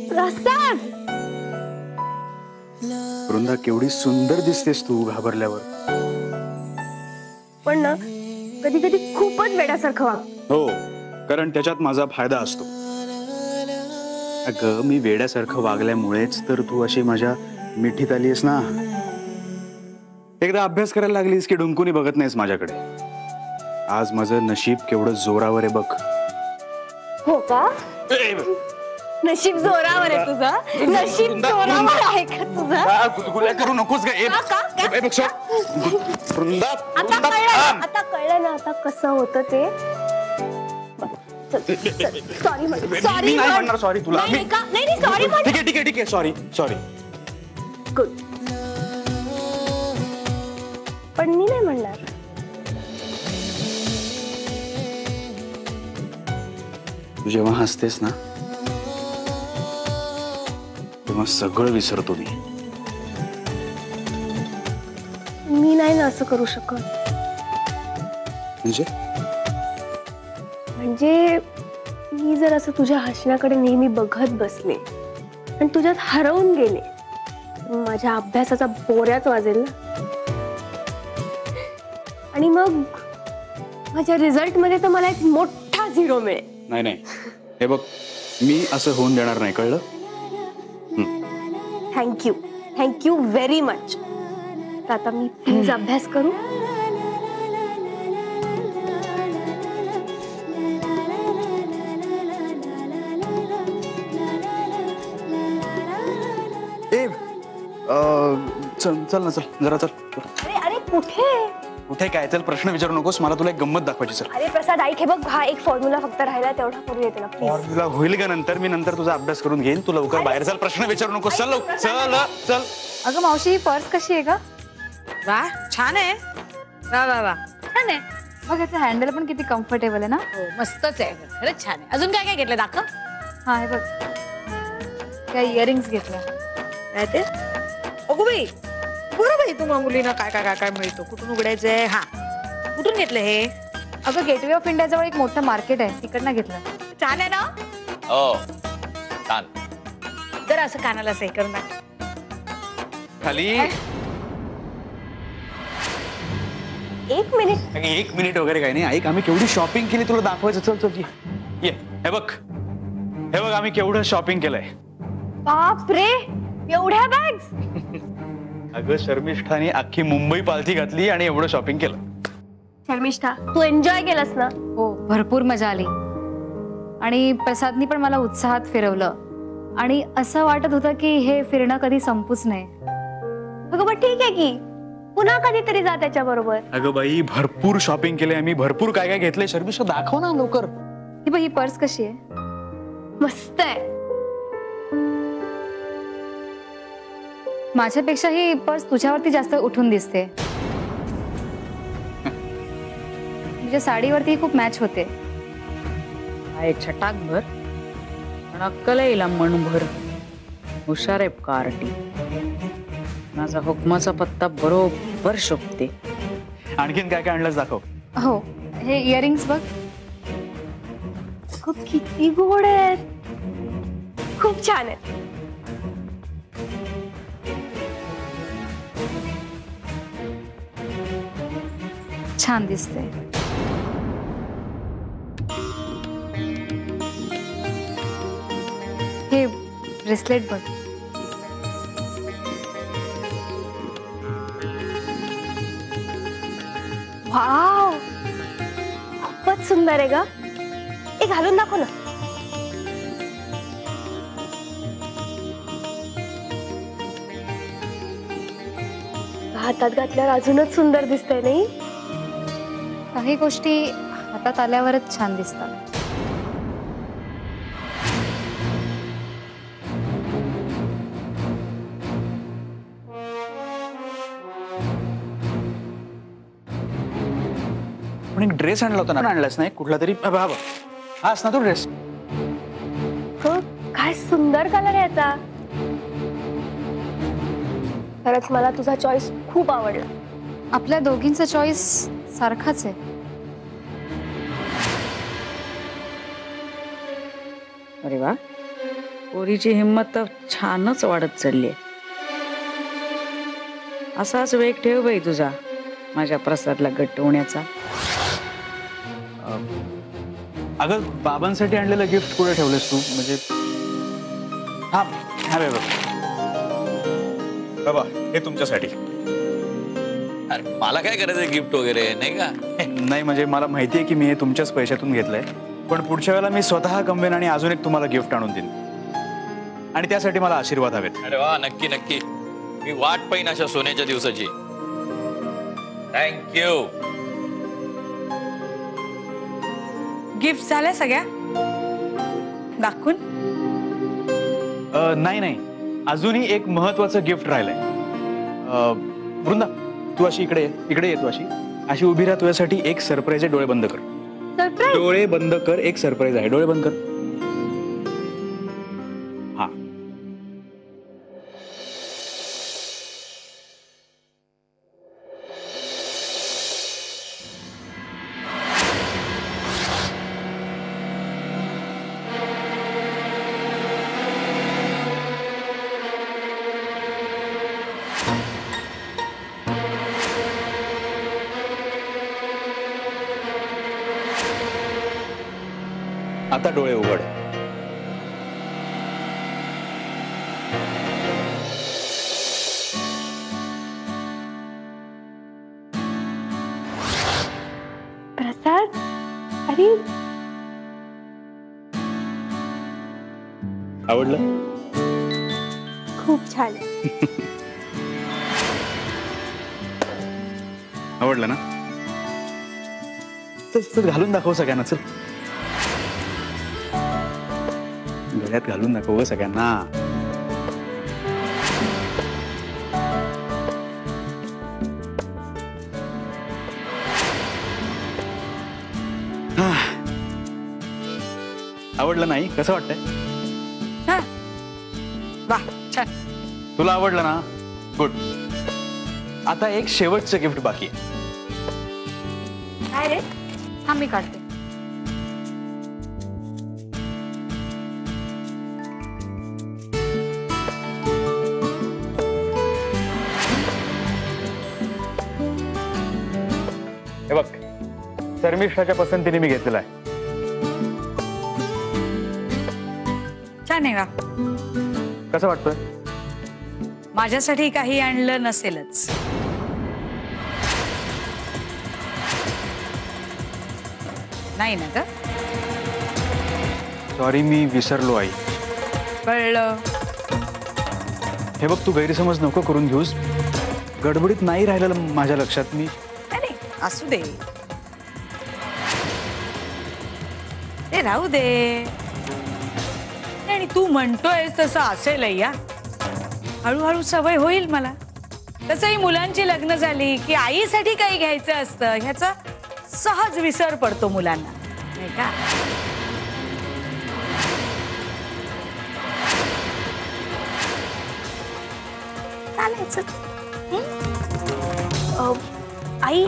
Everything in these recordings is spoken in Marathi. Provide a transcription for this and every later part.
प्रसाद, वृंदा केवढी सुंदर दिसतेस तू घाबरल्यावर. पण ना कधी कधी खूपच वेड्यासारखं वाग. हो, कारण त्याच्यात माझा फायदा असतो. अगं मी वेड्यासारखं वागल्यामुळेच तर तू अशी माझ्या मिठीत आलीस ना. एकदा अभ्यास करायला लागलीस की डुंकुनी बघत नाहीस माझ्याकडे. आज माझं नशीब केवढं जोरावर आहे बघ. हो का? नशीब जोरावर आहे तुझं. नशीब जोरावर आहे का तुझं? गुदगुल्या करू नकोस ग. आता कळलं ना आता कसं होतं ते. सॉरी मी नाही म्हणणार सॉरी तुला. नाही सॉरी. ठीक आहे सॉरी. गुड. पण मी नाही म्हणणार. तू जेव्हा हसतेस ना तेव्हा सगळं विसरतो मी. मी नाही ना असं करू शकत. म्हणजे मी जर असं तुझ्या हसण्याकडे नेहमी बघत बसले आणि तुझ्यात हरवून गेले माझ्या अभ्यासाचा बोऱ्याच वाजेल ना. आणि मग माझ्या रिझल्ट मध्ये तर मला एक मोठा 0 मिळेल. नाही हे बघ मी असं होऊन देणार नाही कळलं. Thank you very much. आता मी प्लीज अभ्यास करू. चल ना चल जरा चल. अरे कुठे काय चल प्रश्न विचारू नकोस. मला तुला एक गंमत दाखवायची. सर अरे प्रसाद ऐक हे बघ हा एक फॉर्म्युला फक्त राहिला तेवढा करू येते ना प्लीज. फॉर्म्युला होईल का नंतर. मी नंतर तुझा अभ्यास करून घेईन. तू लवकर बाहेर चल. प्रश्न विचारू नकोस. चल. अगं मावशी ही पर्स कशी आहे ग? वा छान आहे. वा छान आहे. बघ याचं हँडल पण किती कम्फर्टेबल आहे ना. हो मस्तच आहे. खरंच छान आहे. अजून काय काय घेतलं दाखव. हा हे बघ काय इयरिंग्स घेतल्या. काय ते? अगो बाई बरं बाई तू मुलीनं काय मिळतो. कुठून उघडायचंय. हा कुठून घेतलं हे? अगं गेटवे ऑफ इंडिया जवळ एक मोठं मार्केट आहे तिकडनं घेतलं. छान आहे ना. हो छान. जर असं कानाला सही करून दाखव. खाली एक मिनिट वगैरे काही नाही. ऐक आम्ही केवढी शॉपिंग केली तुला दाखवायचं. चल ये. हे बघ आम्ही केवढं शॉपिंग केलंय. बाप रे एवढ्या बॅग्स. अगं शर्मिष्ठाने अख्खी मुंबई पालथी घातली आणि एवढं शॉपिंग केलं. शर्मिष्ठा तू एन्जॉय केलंस ना. हो भरपूर मजा आली. आणि प्रसादनी पण मला उत्साहात फिरवलं आणि असं वाटत होतं की हे फिरणं कधी संपूच नाही. अगं पण ठीक आहे की पुन्हा कधीतरी जा त्याच्या बरोबर. अगं बाई भरपूर शॉपिंग केले आम्ही. भरपूर काय घेतलंय. शर्मिष्ठा दाखव ना लवकर. ही बघ ही पर्स कशी आहे. मस्त आहे. माझ्यापेक्षा ही पर्स तुझ्यावरती जास्त उठून दिसते. तुझ्या साडीवरती खूप मॅच होते. आहे छटाक भर पण अक्कल येईल मनभर. हुशार आहे कार्टी. माझा हुकमाचा पत्ता बरोबर शोभते. आणखीन काय आणलंस दाखव. हो हे इयरिंग्स बघ. खूप किती गोड आहेत. खूप छान आहेत. छान दिसते. हे ब्रेसलेट बघ. वाव खूपच सुंदर आहे ग. हे घालून दाखव ना. हातात घातल्यावर अजूनच सुंदर दिसतंय नाही. काही गोष्टी हातात आल्यावरच छान दिसतात. पण एक ड्रेस आणला होता ना. आणलास नाही कुठला तरी. हाच ना तो ड्रेस. काय सुंदर कलर आहे याचा. खरंच मला तुझा चॉईस खूप आवडला. आपल्या दोघींचा चॉईस सारखाच आहे. अरे वा, पोरीची हिंमत तर छानच वाढत चालली. असाच वेग ठेव बाई तुझा माझ्या प्रसादला गट्ट होण्याचा. अगं बाबांसाठी आणलेलं गिफ्ट कुठे ठेवलंस तू? म्हणजे हा हा बाबा, हे तुमच्यासाठी. अरे मला काय करायचं गिफ्ट वगैरे नाही का? नाही म्हणजे मला माहिती आहे की मी हे तुमच्याच पैशातून घेतलंय, पण पुढच्या वेळेला मी स्वतः कमवेन आणि अजून एक तुम्हाला गिफ्ट आणून देईन, आणि त्यासाठी मला आशीर्वाद हवेत. अरे वा, नक्की नक्की. मी वाट पाहिन अशा सोन्याच्या दिवसाची. थँक्यू. गिफ्ट झाल्या सगळ्या दाखवून? नाही नाही, अजूनही एक महत्वाचं गिफ्ट राहिलंय. वृंदा, तू अशी इकडे ये तू अशी उभी राहा. तुझ्यासाठी एक सरप्राईज आहे. डोळे बंद कर. सरप्राईज? डोळे बंद कर. एक सरप्राईज आहे. डोळे बंद कर. हा, आता डोळे उघड. प्रसाद, अरे आवडलं? खूप छान. आवडलं ना? चल घालून दाखव सगळ्यांना. चल गळ्यात घालून दाखव सगळ्यांना. आवडलं नाही? कसं वाटतंय? वा, छान. तुला आवडलं ना? गुड. आता एक शेवटचं गिफ्ट बाकी आहे. काय रे? हा मी काढते. हे बघ, शर्मिष्ठाच्या पसंतीने मी घेतलेला आहे. छान आहे का? कसं वाटतंय? माझ्यासाठी काही आणलं नसेलच. नाही ना ग? सॉरी, मी विसरलो आई. कळलं. हे बघ, तू गैरसमज नको करून घेऊस. गडबडीत नाही राहिलेलं माझ्या लक्षात. मी नाही, असू दे. ते राहू दे. आणि तू म्हणतोयस तसं असेल या. हळूहळू सवय होईल मला. तसंही मुलांची लग्न झाली की आईसाठी काही घ्यायचं असतं ह्याचा सहज विसर पडतो मुलांना, नाही का? चालायचं. आई,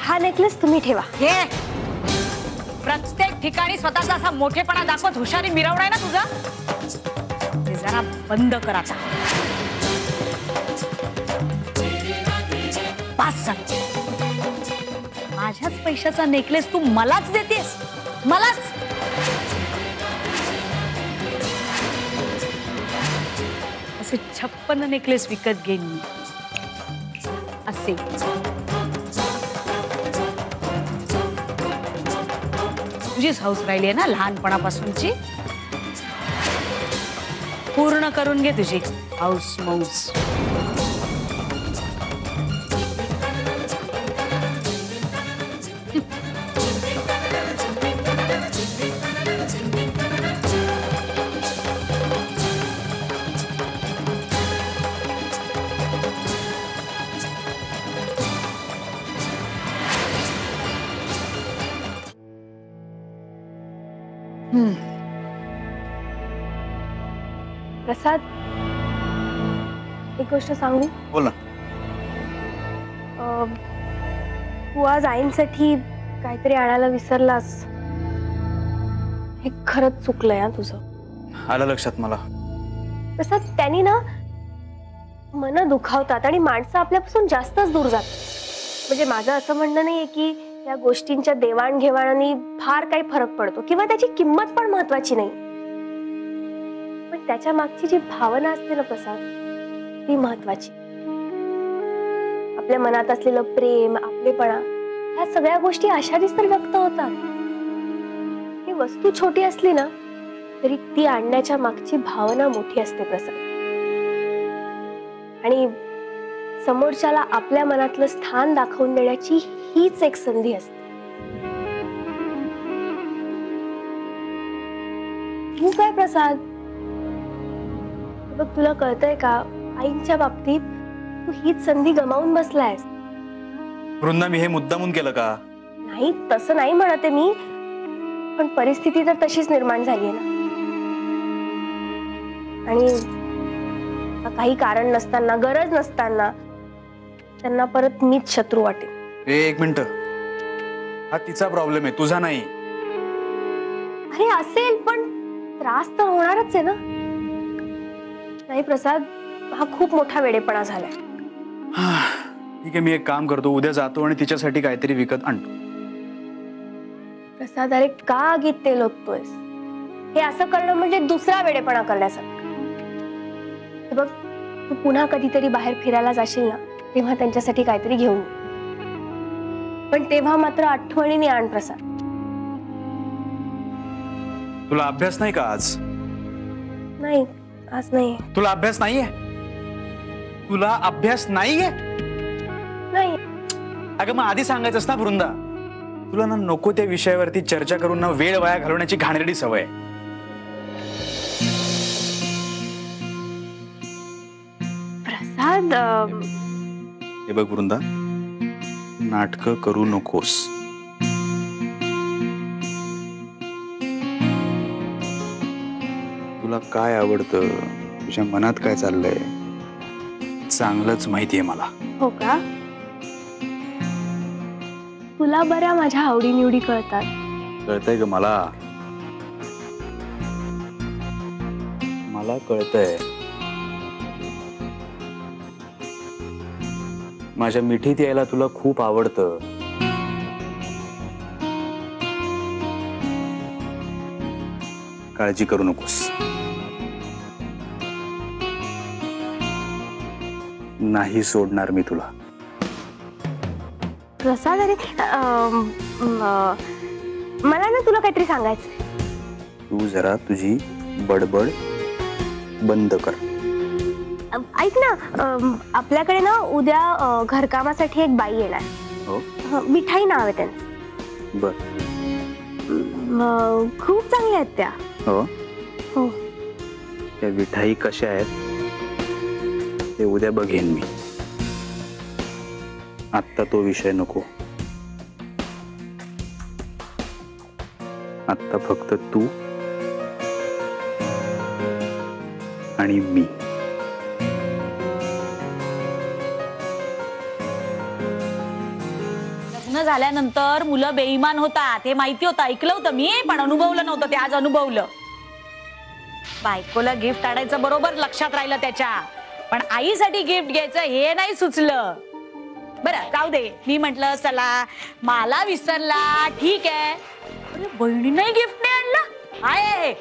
हा नेकलेस तुम्ही ठेवा. हे प्रत्येक ठिकाणी स्वतःचा असा मोठेपणा दाखवत हुशारी मिरवणार ना तुझा? हे जरा बंद कर आता. पाच सांग. माझ्याच पैशाचा नेकलेस तू मलाच देतेस? मलाच? असे 56 नेकलेस विकत घेईन मी. असे तुझीच हौस राहिली आहे ना लहानपणापासूनची? पूर्ण करून घे तुझी हौस मौज. प्रसाद, एक गोष्ट सांगू? बोल ना. तू आज आईंसाठी काहीतरी आणायला विसरलास. हे खरंच चुकलंय हा तुझं. आलं लक्षात मला. तसं त्यांनी ना मन दुखावतात आणि माणसं आपल्यापासून जास्तच दूर जातात. म्हणजे माझं असं म्हणणं नाहीये की या गोष्टींच्या देवाणघेवाणाने फार काही फरक पडतो किंवा त्याची किंमत पण महत्वाची नाही, पण त्याच्या मागची जी भावना असते ना प्रसाद, ती महत्वाची. आपल्या मनात असलेलं प्रेम, आपलेपणा, ह्या सगळ्या गोष्टी अशाच तर व्यक्त होतात. ही वस्तू छोटी असली ना तरी ती आणण्याच्या मागची भावना मोठी असते प्रसाद. आणि समोरच्याला आपल्या मनातलं स्थान दाखवून देण्याची हीच एक संधी असते. तू काय प्रसाद, बघ तुला कळतंय का, आईंच्या बाबतीत तू हीच संधी गमावून बसलायस. वृंदा, मी हे मुद्दामून केलं का? नाही, तसं नाही म्हणते मी, पण परिस्थिती तर तशीच निर्माण झाली आहे ना. आणि काही कारण नसताना, गरज नसताना त्यांना परत मीच शत्रू वाटेल. एक मिनिट, हा तिचा प्रॉब्लेम आहे, तुझा नाही. अरे असेल, पण त्रास तर होणारच आहे ना. नाही प्रसाद, हा खूप मोठा वेडेपणा झालाय. ठीक आहे, मी एक काम करतो, उद्या जातो आणि तिच्यासाठी काहीतरी विकत आणतो. प्रसाद, अरे का आगीत तेल ओततोयस? हे असं करणं म्हणजे दुसरा वेडेपणा करण्यासारखं. हे बघ, तू पुन्हा कधीतरी बाहेर फिरायला जाशील ना, तेव्हा त्यांच्यासाठी काहीतरी घेऊन ये. पण तेव्हा मात्र आठवणीने आण प्रसाद. तुला अभ्यास नाही का आज? नाही, आज नाही. तुला अभ्यास नाहीये? तुला अभ्यास नाहीये? नाही. अगं मग आधी सांगायचंस ना वृंदा. तुला ना नको त्या विषयावरती चर्चा करून ना वेळ वाया घालवण्याची घाणेरडी सवय आहे. प्रसाद, हे बघ वृंदा, नाटकं करू नकोस. तुला काय आवडतं, तुझ्या मनात काय चाललंय, चांगलंच माहितीये मला. हो का? तुला बऱ्या माझ्या आवडीनिवडी कळतात. कळतंय ग मला, मला कळतंय. माझ्या मिठीत यायला तुला खूप आवडतं. काळजी करू नकोस. नाही सोडणार मी तुला. प्रसाद, अरे मला ना तुला काहीतरी सांगायचं. तू जरा तुझी बडबड बंद कर. ऐक ना, आपल्याकडे ना उद्या घरकामासाठी एक बाई येणार. हो, मिठाई नाव आहे त्यांचं. बर. खूप चांगल्या आहेत त्या. हो हो. त्या मिठाई कशा आहेत ते उद्या बघेन मी. आत्ता तो विषय नको. आत्ता फक्त तू आणि मी. लग्न झाल्यानंतर मुलं बेईमान होतात हे माहिती होतं, ऐकलं होतं मी, पण अनुभवलं नव्हतं. ते आज अनुभवलं. बायकोला गिफ्ट आणायचं बरोबर लक्षात राहिलं त्याच्या, पण आईसाठी गिफ्ट घ्यायचं हे नाही सुचलं. बरं जाऊ दे, मी म्हंटल चला मला विसरला, ठीक आहे. अरे बहिणीने गिफ्ट नाही आणलं आहे.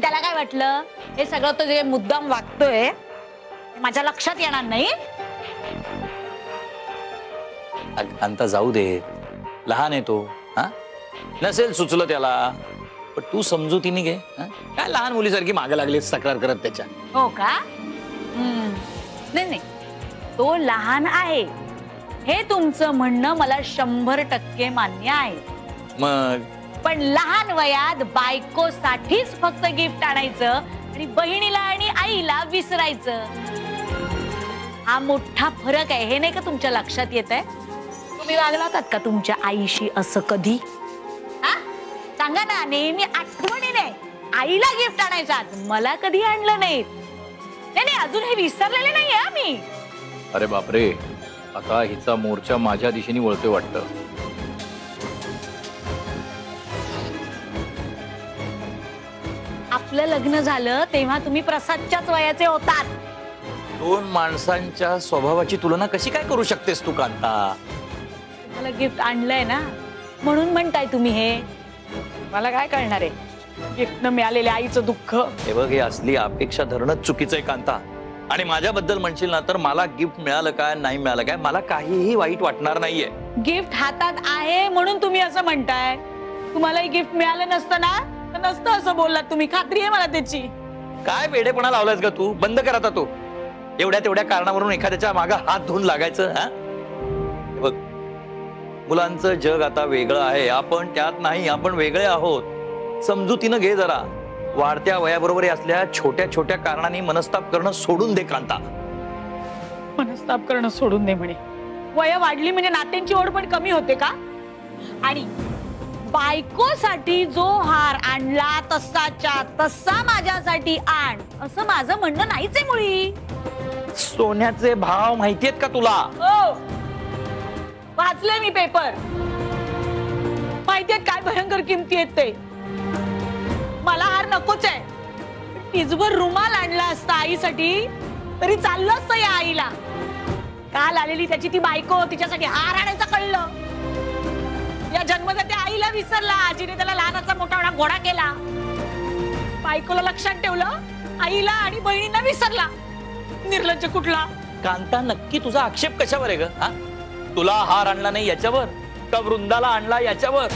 त्याला काय वाटलं हे सगळं तो जे मुद्दाम वागतोय माझ्या लक्षात येणार नाही. अंता जाऊ दे, लहान आहे तो. हा, नसेल सुचलं त्याला, पण तू समजुतीने घे. काय लहान मुलीसारखी मागे लागली तक्रार करत त्याच्या. हो का? नाही नाही, तो लहान आहे हे तुमचं म्हणणं मला 100% मान्य आहे. मग पण लहान वयात बायकोसाठीच फक्त गिफ्ट आणायचं आणि बहिणीला आणि आईला विसरायचं, हा मोठा फरक आहे. हे नाही का तुमच्या लक्षात येत आहे? तुम्ही वागला होतात का तुमच्या आईशी असं कधी? हा, सांगा ना. नेहमी आठवणीने आईला गिफ्ट आणायचात, मला कधी आणलं नाही. नाही, अजून हे विसरलेले नाहीये मी. अरे बापरे, आता हिचा मोर्चा माझ्या दिशेने वळतोय वाटतं. आपलं लग्न झालं तेव्हा तुम्ही प्रसादच्याच वयाचे होतात. दोन माणसांच्या स्वभावाची तुलना कशी काय करू शकतेस तू कांता? मला गिफ्ट आणलंय ना म्हणून म्हणताय तुम्ही हे. मला काय कळणार आहे गिफ्ट न मिळालेल्या आईचं दुःख. हे बघ, हे असली अपेक्षा धरणं चुकीचं आहे कांता. आणि माझ्याबद्दल म्हणशील ना तर मला गिफ्ट मिळालं काय नाही मिळालं काय मला काहीही वाईट वाटणार नाहीये. गिफ्ट हातात आहे म्हणून तुम्ही असं म्हणताय. तुम्हालाही गिफ्ट मिळालं नसतं ना तर नसतं असं बोललात तुम्ही. खात्री आहे मला त्याची. काय वेडेपणा लावलास ग तू? बंद कर आता तू. एवढ्या तेवढ्या कारणावरून एखाद्याच्या मागे हात धुवून लागायचं. हा हे बघ, मुलांचं जग आता वेगळं आहे. आपण त्यात नाही, आपण वेगळे आहोत. समजुतीनं घे जरा. वाढत्या वयाबरोबर असल्या छोट्या छोट्या कारणांनी मनस्ताप करणं सोडून दे कांता. मनस्ताप करणं सोडून दे म्हणे. वय वाढली म्हणजे नात्यांची ओढ पण कमी होते का? आणि बायकोसाठी जो हार आणला तसाच्या तसा माझ्यासाठी आण असं माझं म्हणणं नाहीच आहे मुळी. सोन्याचे भाव माहितीयेत का तुला? हो, वाचले मी पेपर. माहितीये काय भयंकर किमती आहेत ते. मला हार नकोच आहे. तिजवर रुमाल आणला असता आईसाठी तरी चाललं असतं या आईला. काल आलेली त्याची ती बायको तिच्यासाठी हार आणायचं कळलं. या जन्मदात्या आईला विसरला. आजीने त्याला लहानाचा मोठा घोडा केला. बायकोला लक्षात ठेवलं, आईला आणि बहिणींना विसरला. निर्लज्ज कुठला. कांता, नक्की तुझा आक्षेप कशावर आहे ग? हा, तुला हार आणला नाही याच्यावर का वृंदाला आणला याच्यावर?